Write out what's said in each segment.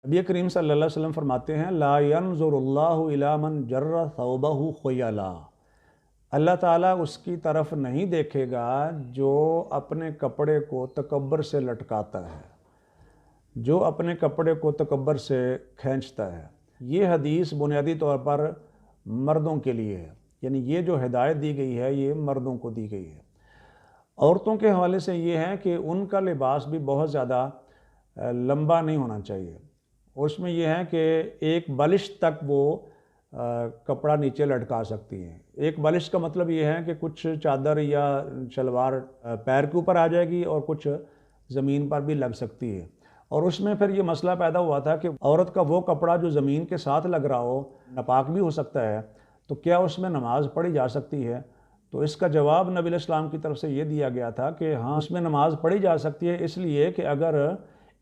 نبی کریم صلی اللہ علیہ وسلم فرماتے ہیں لا ينظر اللہ الی من جر ثوبہ خیلا، اللہ تعالیٰ اس کی طرف نہیں دیکھے گا جو اپنے کپڑے کو تکبر سے لٹکاتا ہے، جو اپنے کپڑے کو تکبر سے کھینچتا ہے۔ یہ حدیث بنیادی طور پر مردوں کے لیے ہے، یعنی یہ جو ہدایت دی گئی ہے یہ مردوں کو دی گئی ہے۔ عورتوں کے حوالے سے یہ ہے کہ ان کا لباس بھی بہت زیادہ لمبا نہیں ہونا چاہیے، اس میں یہ ہے کہ ایک بالشت تک وہ کپڑا نیچے لٹکا سکتی ہیں۔ ایک بالشت کا مطلب یہ ہے کہ کچھ چادر یا شلوار پیر کے اوپر آ جائے گی اور کچھ زمین پر بھی لگ سکتی ہے، اور اس میں پھر یہ مسئلہ پیدا ہوا تھا کہ عورت کا وہ کپڑا جو زمین کے ساتھ لگ رہا ہو ناپاک بھی ہو سکتا ہے، تو کیا اس میں نماز پڑھی جا سکتی ہے؟ تو اس کا جواب نبی علیہ السلام کی طرف سے یہ دیا گیا تھا کہ ہاں اس میں نماز پڑھی جا سکتی ہے، اس لیے کہ اگر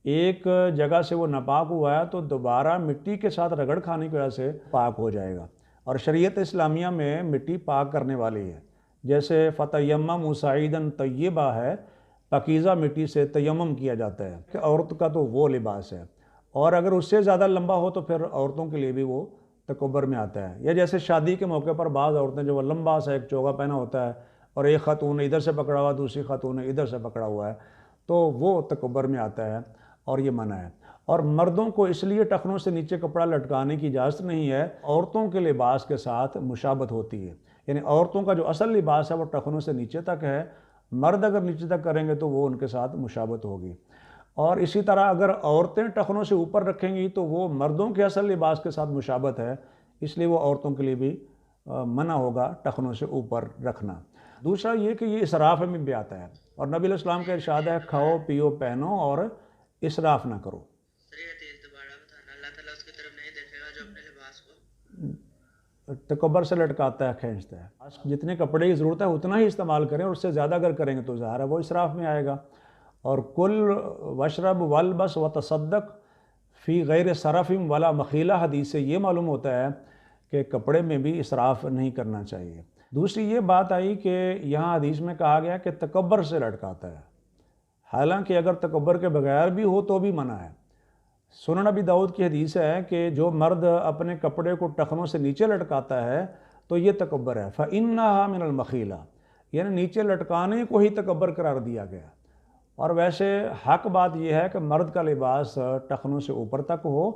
ایک جگہ سے وہ ناپاک ہوا ہے تو دوبارہ مٹی کے ساتھ رگڑ کھانے کی وجہ سے پاک ہو جائے گا، اور شریعت اسلامیہ میں مٹی پاک کرنے والی ہے۔ جیسے فتیمموا صعیدا طیبا ہے، پاکیزہ مٹی سے تیمم کیا جاتا ہے کہ عورت کا تو وہ لباس ہے، اور اگر اس سے زیادہ لمبا ہو تو پھر عورتوں کے لیے بھی وہ تکبر میں آتا ہے۔ یا جیسے شادی کے موقع پر بعض عورتیں جو وہ لمبا سا ایک چوگا پہنا ہوتا ہے اور ایک خاتون نے ادھر سے پکڑا ہوا دوسری خاتون نے ادھر سے پکڑا ہوا ہے، تو وہ تکبر میں آتا ہے اور یہ منع ہے۔ اور مردوں کو اس لیے ٹخنوں سے نیچے کپڑا لٹکانے کی اجازت نہیں ہے، عورتوں کے لباس کے ساتھ مشابہت ہوتی ہے، یعنی عورتوں کا جو اصل لباس ہے وہ ٹخنوں سے نیچے تک ہے، مرد اگر نیچے تک کریں گے تو وہ ان کے ساتھ مشابہت ہوگی۔ اور اسی طرح اگر عورتیں ٹخنوں سے اوپر رکھیں گی تو وہ مردوں کے اصل لباس کے ساتھ مشابہت ہے، اس لیے وہ عورتوں کے لیے بھی منع ہوگا ٹخنوں سے اوپر رکھنا۔ دوسرا یہ کہ یہ اسراف میں بھی آتا ہے، اور نبی علیہ السلام کا ارشاد ہے کھاؤ پیو پہنو اور اسراف نہ کرو۔ اللہ تعالیٰ اس کی طرف نہیں دیکھے گا جو اپنے لباس کو تکبر سے لٹکاتا ہے، کھینچتا ہے۔ جتنے کپڑے کی ضرورت ہے اتنا ہی استعمال کریں، اور اس سے زیادہ اگر کریں گے تو ظاہر ہے وہ اسراف میں آئے گا۔ اور کل وشرب والبس وتصدق فی غیر صرف ولا مخیلہ حدیث سے یہ معلوم ہوتا ہے کہ کپڑے میں بھی اسراف نہیں کرنا چاہیے۔ دوسری یہ بات آئی کہ یہاں حدیث میں کہا گیا کہ تکبر سے لٹکاتا ہے، حالانکہ اگر تکبر کے بغیر بھی ہو تو بھی منع ہے۔ سنن ابی داؤد کی حدیث ہے کہ جو مرد اپنے کپڑے کو ٹخنوں سے نیچے لٹکاتا ہے تو یہ تکبر ہے، فَإِنَّهَا مِنَ الْمَخِيلَةِ، یعنی نیچے لٹکانے کو ہی تکبر قرار دیا گیا۔ اور ویسے حق بات یہ ہے کہ مرد کا لباس ٹخنوں سے اوپر تک ہو،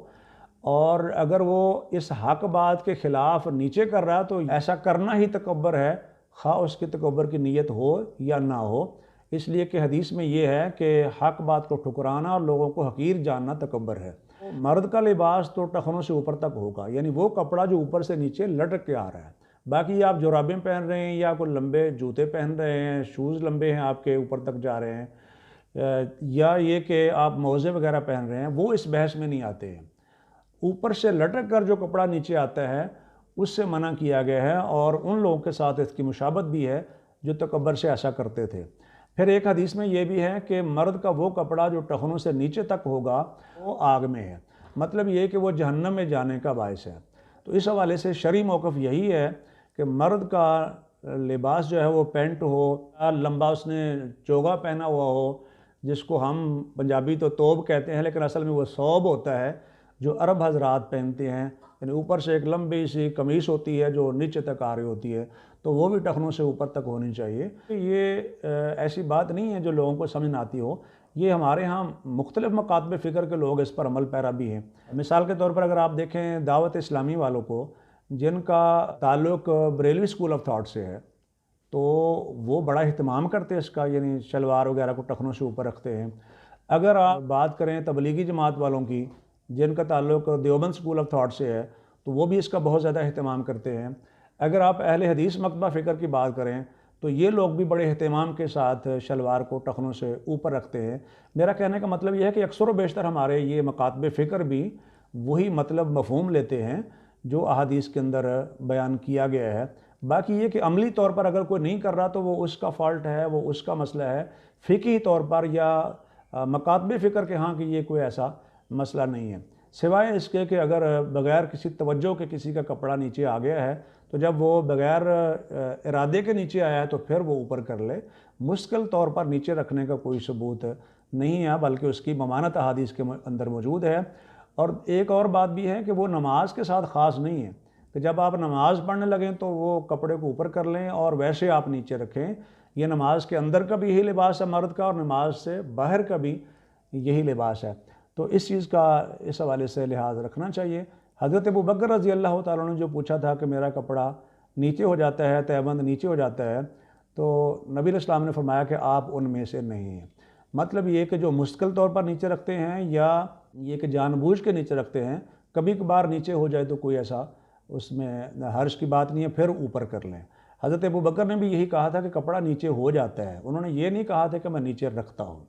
اور اگر وہ اس حق بات کے خلاف نیچے کر رہا ہے تو ایسا کرنا ہی تکبر ہے، خواہ اس کی تکبر کی نیت ہو یا نہ ہو، اس لیے کہ حدیث میں یہ ہے کہ حق بات کو ٹھکرانا اور لوگوں کو حقیر جاننا تکبر ہے۔ مرد کا لباس تو ٹخنوں سے اوپر تک ہوگا، یعنی وہ کپڑا جو اوپر سے نیچے لٹک کے آ رہا ہے۔ باقی آپ جورابیں پہن رہے ہیں یا کوئی لمبے جوتے پہن رہے ہیں، شوز لمبے ہیں آپ کے اوپر تک جا رہے ہیں، یا یہ کہ آپ موزے وغیرہ پہن رہے ہیں، وہ اس بحث میں نہیں آتے ہیں۔ اوپر سے لٹک کر جو کپڑا نیچے آتا ہے اس سے منع کیا گیا ہے، اور ان لوگوں کے ساتھ اس کی مشابہت بھی ہے جو تکبر سے ایسا کرتے تھے۔ پھر ایک حدیث میں یہ بھی ہے کہ مرد کا وہ کپڑا جو ٹخنوں سے نیچے تک ہوگا وہ آگ میں ہے، مطلب یہ کہ وہ جہنم میں جانے کا باعث ہے۔ تو اس حوالے سے شرعی موقف یہی ہے کہ مرد کا لباس جو ہے وہ پینٹ ہو، لمبا اس نے چوگا پہنا ہوا ہو، جس کو ہم پنجابی تو توب کہتے ہیں لیکن اصل میں وہ ثوب ہوتا ہے جو عرب حضرات پہنتے ہیں، یعنی اوپر سے ایک لمبی سی قمیص ہوتی ہے جو نیچے تک آ رہی ہوتی ہے، تو وہ بھی ٹخنوں سے اوپر تک ہونی چاہیے۔ یہ ایسی بات نہیں ہے جو لوگوں کو سمجھ نہ آتی ہو، یہ ہمارے ہاں مختلف مکاتب فکر کے لوگ اس پر عمل پیرا بھی ہیں۔ مثال کے طور پر اگر آپ دیکھیں دعوت اسلامی والوں کو، جن کا تعلق بریلوی اسکول آف تھاٹ سے ہے، تو وہ بڑا اہتمام کرتے ہیں اس کا، یعنی شلوار وغیرہ کو ٹخنوں سے اوپر رکھتے ہیں۔ اگر آپ بات کریں تبلیغی جماعت والوں کی جن کا تعلق دیوبند اسکول آف تھاٹ سے ہے، تو وہ بھی اس کا بہت زیادہ اہتمام کرتے ہیں۔ اگر آپ اہل حدیث مکتبہ فکر کی بات کریں تو یہ لوگ بھی بڑے اہتمام کے ساتھ شلوار کو ٹخنوں سے اوپر رکھتے ہیں۔ میرا کہنے کا مطلب یہ ہے کہ اکثر و بیشتر ہمارے یہ مکاتب فکر بھی وہی مطلب مفہوم لیتے ہیں جو احادیث کے اندر بیان کیا گیا ہے۔ باقی یہ کہ عملی طور پر اگر کوئی نہیں کر رہا تو وہ اس کا فالٹ ہے، وہ اس کا مسئلہ ہے۔ فقہی طور پر یا مکاتب فکر کے ہاں کہ یہ کوئی ایسا مسئلہ نہیں ہے، سوائے اس کے کہ اگر بغیر کسی توجہ کے کسی کا کپڑا نیچے آ گیا ہے تو جب وہ بغیر ارادے کے نیچے آیا ہے تو پھر وہ اوپر کر لے۔ مستقل طور پر نیچے رکھنے کا کوئی ثبوت نہیں ہے، بلکہ اس کی ممانعت احادیث کے اندر موجود ہے۔ اور ایک اور بات بھی ہے کہ وہ نماز کے ساتھ خاص نہیں ہے کہ جب آپ نماز پڑھنے لگیں تو وہ کپڑے کو اوپر کر لیں اور ویسے آپ نیچے رکھیں. یہ نماز کے اندر کا بھی یہی لباس ہے مرد کا، اور نماز سے باہر کا بھی یہی لباس ہے. تو اس چیز کا اس حوالے سے لحاظ رکھنا چاہیے. حضرت ابوبکر رضی اللہ تعالیٰ نے جو پوچھا تھا کہ میرا کپڑا نیچے ہو جاتا ہے، تہبند نیچے ہو جاتا ہے، تو نبی علیہ السلام نے فرمایا کہ آپ ان میں سے نہیں ہیں. مطلب یہ کہ جو مستقل طور پر نیچے رکھتے ہیں یا یہ کہ جان بوجھ کے نیچے رکھتے ہیں، کبھی کبھار نیچے ہو جائے تو کوئی ایسا اس میں حرج کی بات نہیں ہے، پھر اوپر کر لیں. حضرت ابوبکر نے بھی یہی کہا تھا کہ کپڑا نیچے ہو جاتا ہے، انہوں نے یہ نہیں کہا تھا کہ میں نیچے رکھتا ہوں.